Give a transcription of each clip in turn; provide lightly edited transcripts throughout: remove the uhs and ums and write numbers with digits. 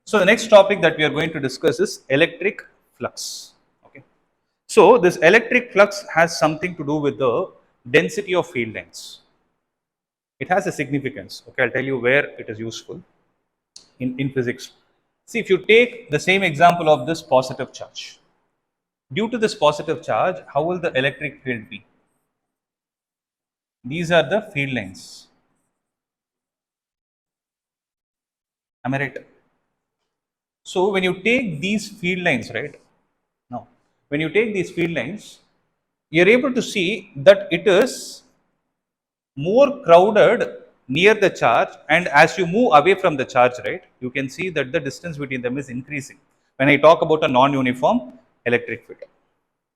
So the next topic that we are going to discuss is electric flux. Okay. So this electric flux has something to do with the density of field lines. It has a significance. Okay, I'll tell you where it is useful in physics. See, if you take the same example of this positive charge, due to this positive charge, how will the electric field be? These are the field lines. Am I right? So when you take these field lines, right? Now, when you take these field lines, you're able to see that it is more crowded near the charge, and as you move away from the charge, right, you can see that the distance between them is increasing when I talk about a non-uniform electric field,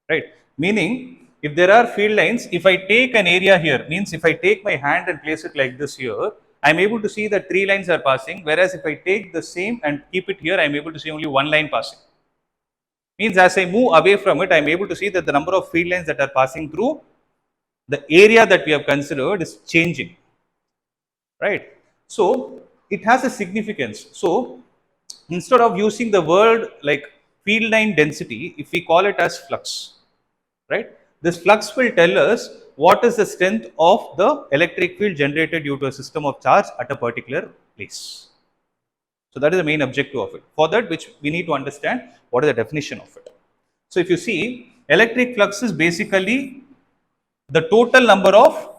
right? Meaning, if there are field lines, if I take an area here, means if I take my hand and place it like this here, I'm able to see that three lines are passing, whereas if I take the same and keep it here, I'm able to see only one line passing. Means as I move away from it, I'm able to see that the number of field lines that are passing through the area that we have considered is changing, right? So it has a significance. So instead of using the word like field line density, if we call it as flux, right, this flux will tell us what is the strength of the electric field generated due to a system of charge at a particular place. So that is the main objective of it. For that, which we need to understand what is the definition of it. So if you see, electric flux is basically the total number of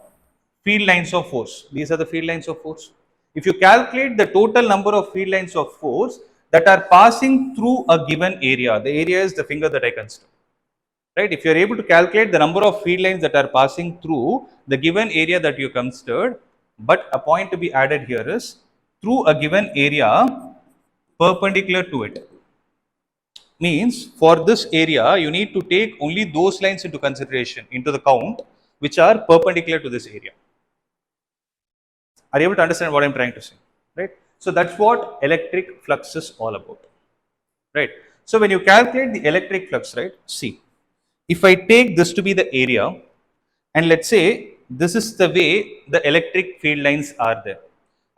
field lines of force. These are the field lines of force. If you calculate the total number of field lines of force that are passing through a given area, the area is the finger that I consider, right? If you are able to calculate the number of field lines that are passing through the given area that you considered, but a point to be added here is through a given area perpendicular to it. Means for this area, you need to take only those lines into consideration, into the count, which are perpendicular to this area. Are you able to understand what I'm trying to say? Right? So that's what electric flux is all about. Right? So when you calculate the electric flux, right? See, if I take this to be the area, and let's say this is the way the electric field lines are there.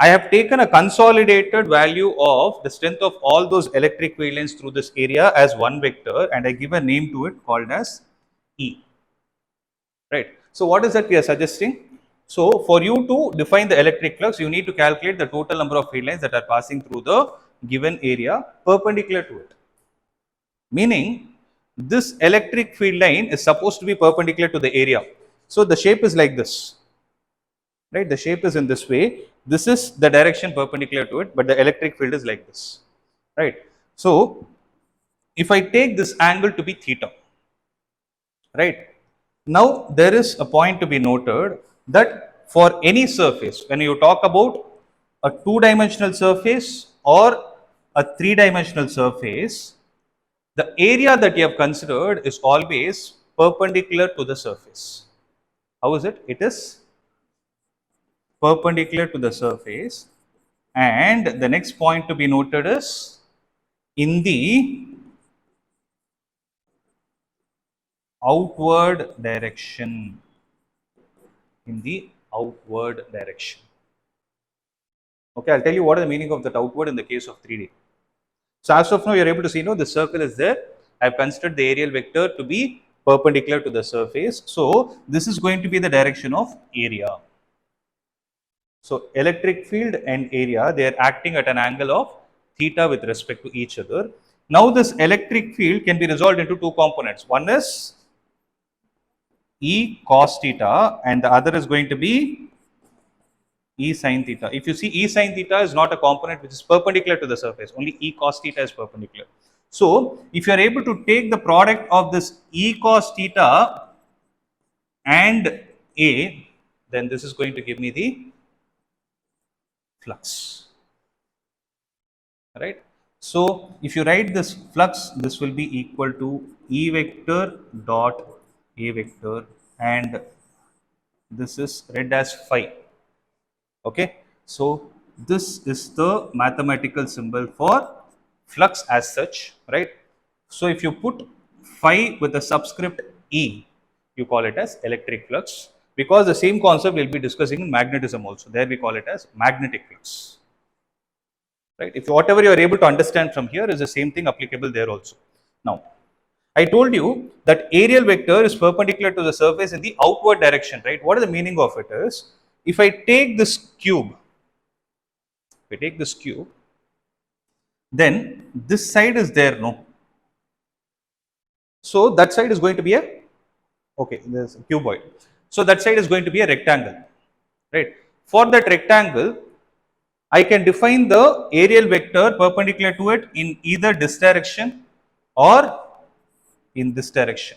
I have taken a consolidated value of the strength of all those electric field lines through this area as one vector, and I give a name to it called as E. Right. So what is that we are suggesting? So for you to define the electric flux, you need to calculate the total number of field lines that are passing through the given area perpendicular to it. Meaning, this electric field line is supposed to be perpendicular to the area. So the shape is like this, right? The shape is in this way. This is the direction perpendicular to it, but the electric field is like this, right? So if I take this angle to be theta, right? Now there is a point to be noted that for any surface, when you talk about a two-dimensional surface or a three-dimensional surface, the area that you have considered is always perpendicular to the surface. How is it? It is perpendicular to the surface. And the next point to be noted is in the outward direction. In the outward direction. Okay, I'll tell you what is the meaning of that outward in the case of 3D. So as of now, you're able to see, the circle is there. I've considered the aerial vector to be perpendicular to the surface. So this is going to be the direction of area. So electric field and area, they are acting at an angle of theta with respect to each other. Now this electric field can be resolved into two components. One is E cos theta and the other is going to be E sin theta. If you see, E sin theta is not a component which is perpendicular to the surface, only E cos theta is perpendicular. So if you are able to take the product of this E cos theta and A, then this is going to give me the flux, right? So if you write this flux, this will be equal to E vector dot A vector, and this is read as phi. Okay, so this is the mathematical symbol for flux as such, right? So if you put phi with a subscript E, you call it as electric flux, because the same concept we'll be discussing in magnetism also. There we call it as magnetic flux. right? If whatever you are able to understand from here is the same thing applicable there also. Now, I told you that aerial vector is perpendicular to the surface in the outward direction, right? What is the meaning of it is, if I take this cube, then this side is there, no? So that side is going to be a, okay, there's a cuboid. So that side is going to be a rectangle, right? For that rectangle, I can define the aerial vector perpendicular to it in either this direction or in this direction.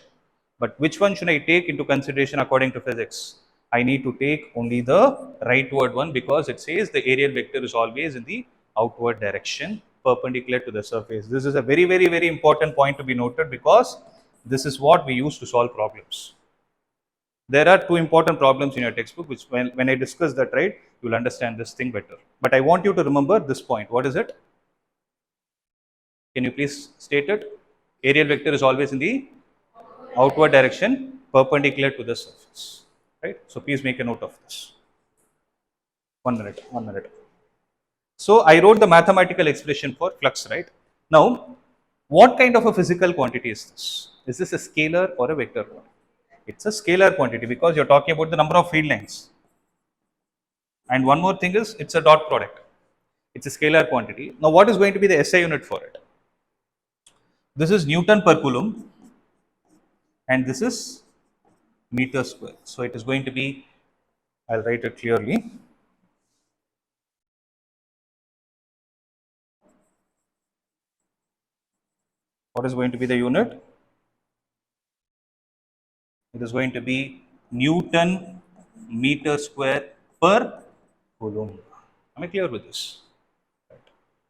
But which one should I take into consideration according to physics? I need to take only the rightward one, because it says the aerial vector is always in the outward direction perpendicular to the surface. This is a very, very, very important point to be noted, because this is what we use to solve problems. There are two important problems in your textbook, which when I discuss that, right, you will understand this thing better. But I want you to remember this point. What is it? Can you please state it? Aerial vector is always in the outward direction perpendicular to the surface, right? So please make a note of this. 1 minute, 1 minute. So I wrote the mathematical expression for flux, right? Now, what kind of a physical quantity is this? Is this a scalar or a vector quantity? It's a scalar quantity, because you're talking about the number of field lines. And one more thing is, it's a dot product. It's a scalar quantity. Now, what is going to be the SI unit for it? This is Newton per Coulomb, and this is meter square. So it is going to be, I'll write it clearly. What is going to be the unit? It is going to be Newton meter square per Coulomb. Am I clear with this? Right.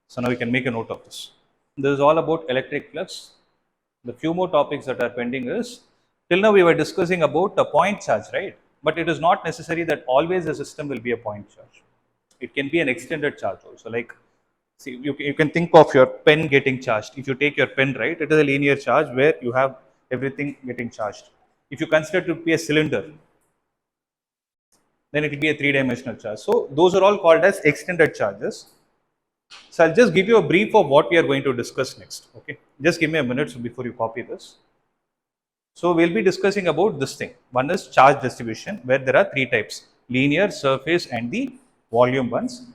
So now we can make a note of this. This is all about electric flux. The few more topics that are pending is, till now we were discussing about the point charge, right? But it is not necessary that always the system will be a point charge. It can be an extended charge also. Like, see, you can think of your pen getting charged. If you take your pen, right, it is a linear charge where you have everything getting charged. If you consider it to be a cylinder, then it will be a three-dimensional charge. So those are all called as extended charges. So I'll just give you a brief of what we are going to discuss next. Okay, just give me a minute before you copy this. So we'll be discussing about this thing. One is charge distribution, where there are three types: linear, surface, and the volume ones.